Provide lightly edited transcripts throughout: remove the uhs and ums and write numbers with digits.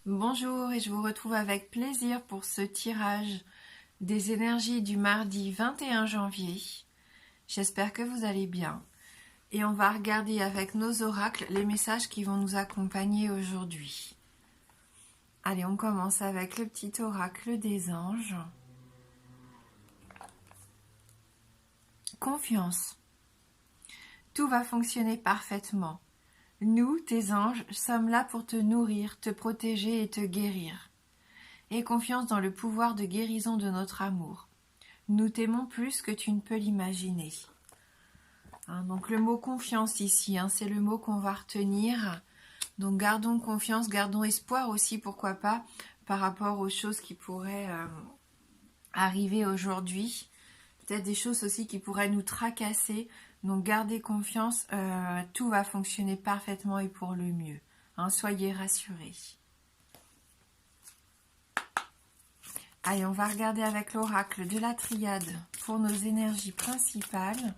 Bonjour et je vous retrouve avec plaisir pour ce tirage des énergies du mardi 21 janvier. J'espère que vous allez bien et on va regarder avec nos oracles les messages qui vont nous accompagner aujourd'hui. Allez, on commence avec le petit oracle des anges. Confiance. Tout va fonctionner parfaitement. Nous, tes anges, sommes là pour te nourrir, te protéger et te guérir. Aie confiance dans le pouvoir de guérison de notre amour. Nous t'aimons plus que tu ne peux l'imaginer. Donc le mot confiance ici, c'est le mot qu'on va retenir. Donc gardons confiance, gardons espoir aussi, pourquoi pas, par rapport aux choses qui pourraient arriver aujourd'hui. Peut-être des choses aussi qui pourraient nous tracasser. Donc gardez confiance, tout va fonctionner parfaitement et pour le mieux. Soyez rassurés. Allez, on va regarder avec l'oracle de la triade pour nos énergies principales.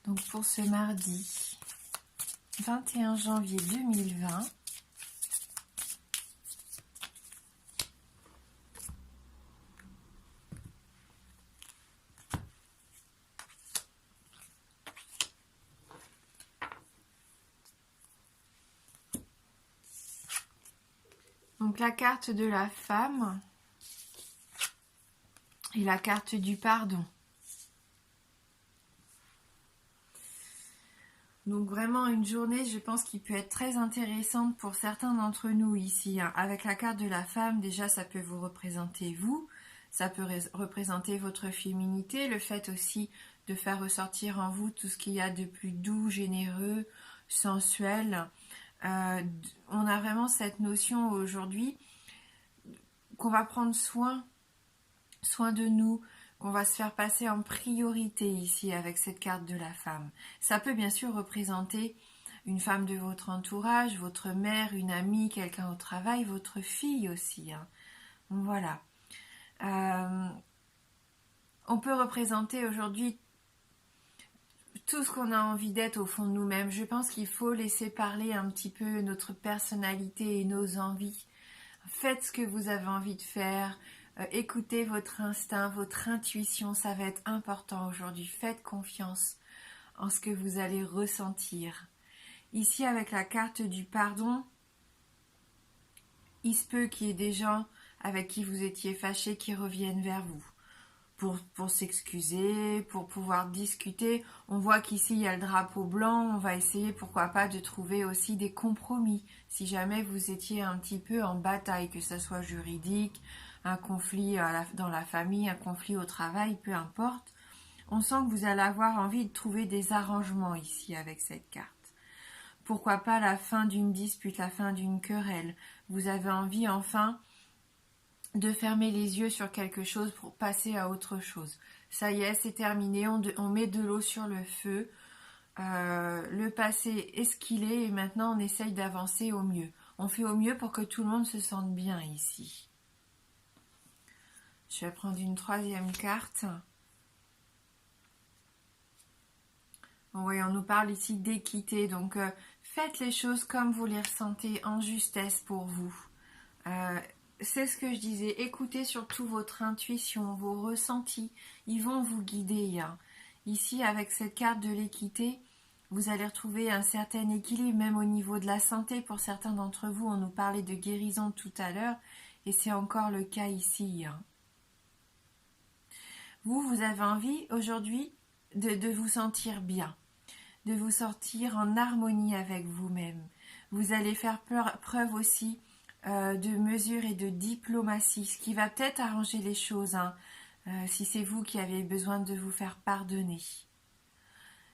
Donc pour ce mardi 21 janvier 2020, donc la carte de la femme et la carte du pardon. Donc vraiment une journée, je pense, qui peut être très intéressante pour certains d'entre nous ici. Avec la carte de la femme, déjà, ça peut vous représenter vous, ça peut représenter votre féminité, le fait aussi de faire ressortir en vous tout ce qu'il y a de plus doux, généreux, sensuel. On a vraiment cette notion aujourd'hui qu'on va prendre soin de nous, qu'on va se faire passer en priorité ici avec cette carte de la femme. Ça peut bien sûr représenter une femme de votre entourage, votre mère, une amie, quelqu'un au travail, votre fille aussi. Voilà. On peut représenter aujourd'hui tout ce qu'on a envie d'être au fond de nous-mêmes. Je pense qu'il faut laisser parler un petit peu notre personnalité et nos envies. Faites ce que vous avez envie de faire. Écoutez votre instinct, votre intuition, ça va être important aujourd'hui. Faites confiance en ce que vous allez ressentir. Ici, avec la carte du pardon, il se peut qu'il y ait des gens avec qui vous étiez fâchés qui reviennent vers vous pour s'excuser, pour pouvoir discuter. On voit qu'ici, il y a le drapeau blanc. On va essayer, pourquoi pas, de trouver aussi des compromis. Si jamais vous étiez un petit peu en bataille, que ce soit juridique, un conflit dans la famille, un conflit au travail, peu importe. On sent que vous allez avoir envie de trouver des arrangements ici avec cette carte. Pourquoi pas la fin d'une dispute, la fin d'une querelle. Vous avez envie enfin de fermer les yeux sur quelque chose pour passer à autre chose. Ça y est, c'est terminé, on met de l'eau sur le feu. Le passé est ce qu'il est et maintenant on essaye d'avancer au mieux. On fait au mieux pour que tout le monde se sente bien ici. Je vais prendre une troisième carte. Oui, on nous parle ici d'équité, donc faites les choses comme vous les ressentez, en justesse pour vous. C'est ce que je disais, écoutez surtout votre intuition, vos ressentis, ils vont vous guider. Ici, avec cette carte de l'équité, vous allez retrouver un certain équilibre, même au niveau de la santé. Pour certains d'entre vous, on nous parlait de guérison tout à l'heure, et c'est encore le cas ici. Vous avez envie aujourd'hui de vous sentir bien, de vous sentir en harmonie avec vous-même. Vous allez faire preuve aussi de mesure et de diplomatie, ce qui va peut-être arranger les choses, si c'est vous qui avez besoin de vous faire pardonner.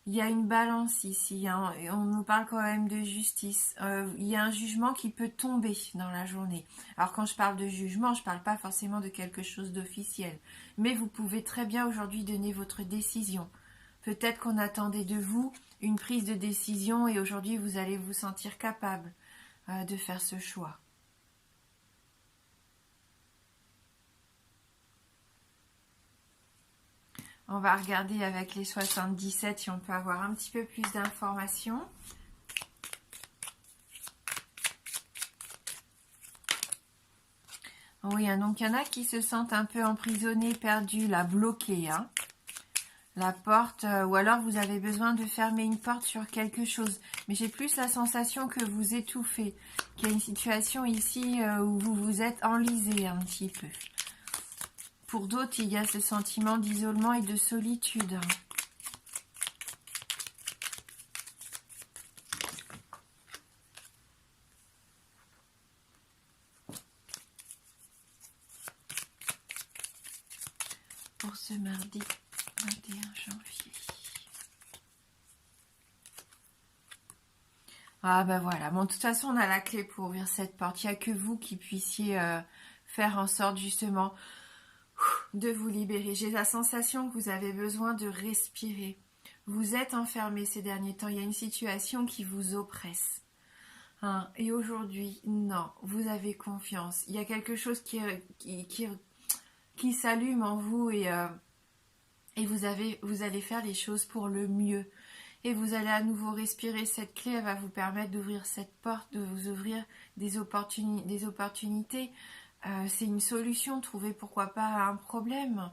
Il y a une balance ici, et on nous parle quand même de justice. Il y a un jugement qui peut tomber dans la journée. Alors quand je parle de jugement, je ne parle pas forcément de quelque chose d'officiel. Mais vous pouvez très bien aujourd'hui donner votre décision. Peut-être qu'on attendait de vous une prise de décision et aujourd'hui vous allez vous sentir capable de faire ce choix. On va regarder avec les 77 si on peut avoir un petit peu plus d'informations. Oui, donc il y en a qui se sentent un peu emprisonnés, perdus, là, bloqués. La porte, ou alors vous avez besoin de fermer une porte sur quelque chose. Mais j'ai plus la sensation que vous étouffez, qu'il y a une situation ici où vous vous êtes enlisé un petit peu. Pour d'autres, il y a ce sentiment d'isolement et de solitude. Pour ce mardi 21 janvier. Ah ben voilà, bon de toute façon on a la clé pour ouvrir cette porte, il n'y a que vous qui puissiez faire en sorte justement de vous libérer. J'ai la sensation que vous avez besoin de respirer. Vous êtes enfermé ces derniers temps, il y a une situation qui vous oppresse. Et aujourd'hui, non, vous avez confiance. Il y a quelque chose qui s'allume en vous et vous allez faire les choses pour le mieux. Et vous allez à nouveau respirer. Cette clé, elle va vous permettre d'ouvrir cette porte, de vous ouvrir des opportunités. C'est une solution, trouver pourquoi pas un problème.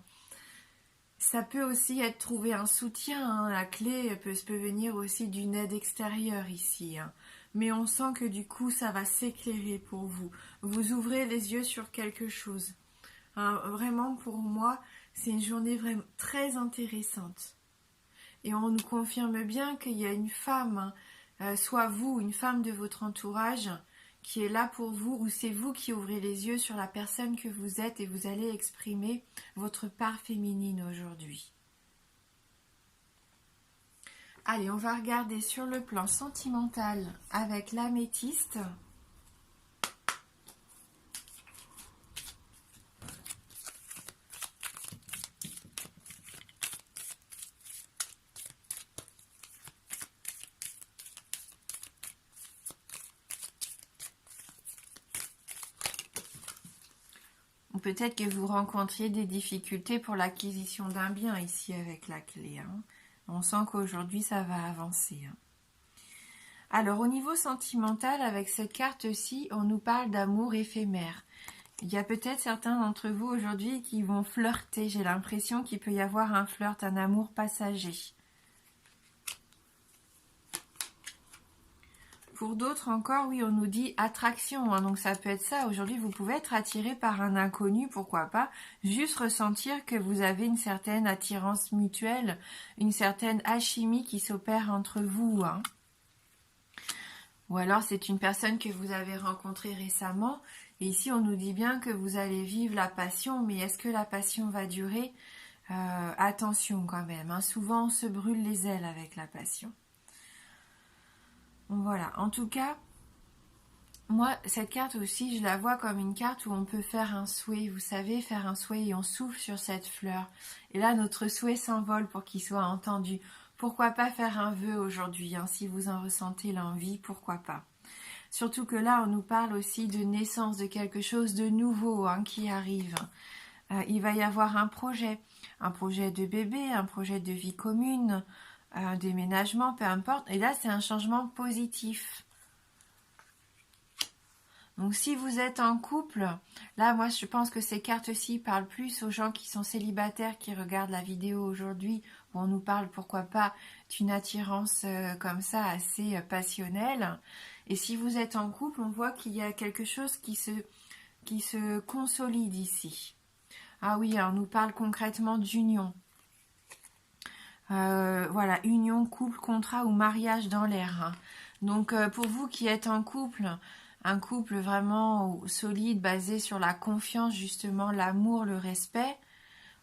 Ça peut aussi être trouver un soutien. La clé peut venir aussi d'une aide extérieure ici. Mais on sent que du coup, ça va s'éclairer pour vous. Vous ouvrez les yeux sur quelque chose. Vraiment, pour moi, c'est une journée vraiment très intéressante. Et on nous confirme bien qu'il y a une femme, soit vous, une femme de votre entourage, qui est là pour vous, ou c'est vous qui ouvrez les yeux sur la personne que vous êtes et vous allez exprimer votre part féminine aujourd'hui. Allez, on va regarder sur le plan sentimental avec l'améthyste. Peut-être que vous rencontriez des difficultés pour l'acquisition d'un bien ici avec la clé. On sent qu'aujourd'hui ça va avancer. Alors au niveau sentimental, avec cette carte-ci, on nous parle d'amour éphémère. Il y a peut-être certains d'entre vous aujourd'hui qui vont flirter. J'ai l'impression qu'il peut y avoir un flirt, un amour passager. Pour d'autres encore, oui, on nous dit attraction, donc ça peut être ça. Aujourd'hui, vous pouvez être attiré par un inconnu, pourquoi pas, juste ressentir que vous avez une certaine attirance mutuelle, une certaine alchimie qui s'opère entre vous. Ou alors, c'est une personne que vous avez rencontrée récemment, et ici, on nous dit bien que vous allez vivre la passion, mais est-ce que la passion va durer? Attention quand même, souvent on se brûle les ailes avec la passion. Voilà, en tout cas, moi, cette carte aussi, je la vois comme une carte où on peut faire un souhait. Vous savez, faire un souhait et on souffle sur cette fleur. Et là, notre souhait s'envole pour qu'il soit entendu. Pourquoi pas faire un vœu aujourd'hui, si vous en ressentez l'envie, pourquoi pas. Surtout que là, on nous parle aussi de naissance, de quelque chose de nouveau qui arrive. Il va y avoir un projet de bébé, un projet de vie commune, un déménagement, peu importe. Et là, c'est un changement positif. Donc, si vous êtes en couple, là, moi, je pense que ces cartes-ci parlent plus aux gens qui sont célibataires, qui regardent la vidéo aujourd'hui, où on nous parle, pourquoi pas, d'une attirance comme ça, assez passionnelle. Et si vous êtes en couple, on voit qu'il y a quelque chose qui se consolide ici. Ah oui, on nous parle concrètement d'union. Voilà, union, couple, contrat ou mariage dans l'air. Donc, pour vous qui êtes en couple, un couple vraiment solide, basé sur la confiance, justement, l'amour, le respect,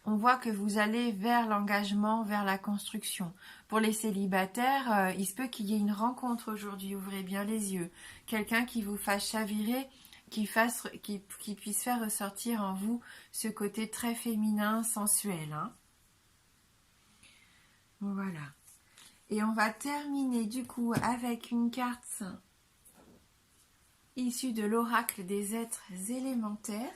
on voit que vous allez vers l'engagement, vers la construction. Pour les célibataires, il se peut qu'il y ait une rencontre aujourd'hui, ouvrez bien les yeux. Quelqu'un qui vous fasse chavirer, qui puisse faire ressortir en vous ce côté très féminin, sensuel. Voilà. Et on va terminer du coup avec une carte issue de l'oracle des êtres élémentaires.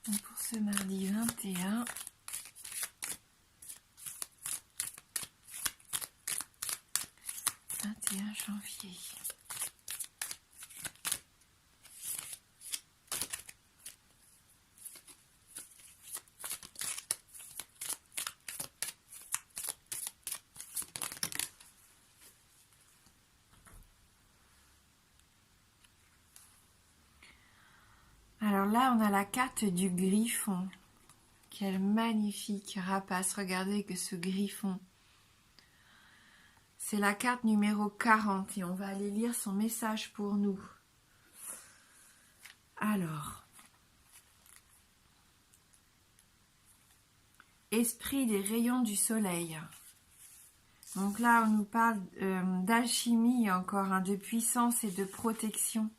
Donc pour ce mardi 21. Janvier. Alors là, on a la carte du griffon. Quel magnifique rapace. Regardez que ce griffon. C'est la carte numéro 40 et on va aller lire son message pour nous. Alors. Esprit des rayons du soleil. Donc là, on nous parle d'alchimie encore, hein, de puissance et de protection.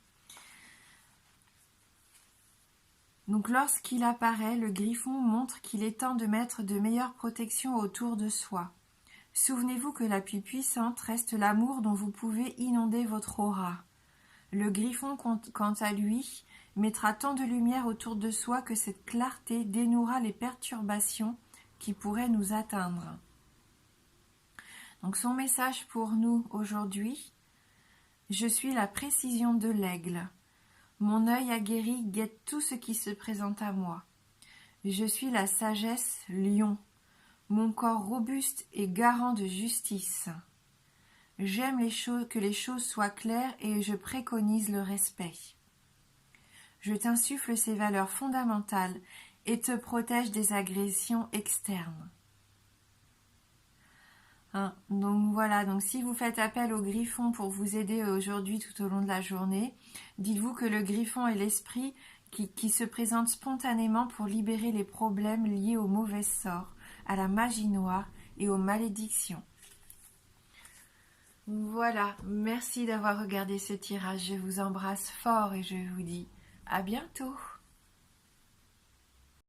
Donc lorsqu'il apparaît, le griffon montre qu'il est temps de mettre de meilleures protections autour de soi. Souvenez-vous que la plus puissante reste l'amour dont vous pouvez inonder votre aura. Le griffon, quant à lui, mettra tant de lumière autour de soi que cette clarté dénouera les perturbations qui pourraient nous atteindre. Donc son message pour nous aujourd'hui, je suis la précision de l'aigle. Mon œil aguerri guette tout ce qui se présente à moi. Je suis la sagesse lion. Mon corps robuste est garant de justice. J'aime que les choses soient claires et je préconise le respect. Je t'insuffle ces valeurs fondamentales et te protège des agressions externes. Donc voilà, donc si vous faites appel au griffon pour vous aider aujourd'hui tout au long de la journée, dites-vous que le griffon est l'esprit qui se présente spontanément pour libérer les problèmes liés aux mauvais sorts, à la magie noire et aux malédictions. Voilà, merci d'avoir regardé ce tirage, je vous embrasse fort et je vous dis à bientôt.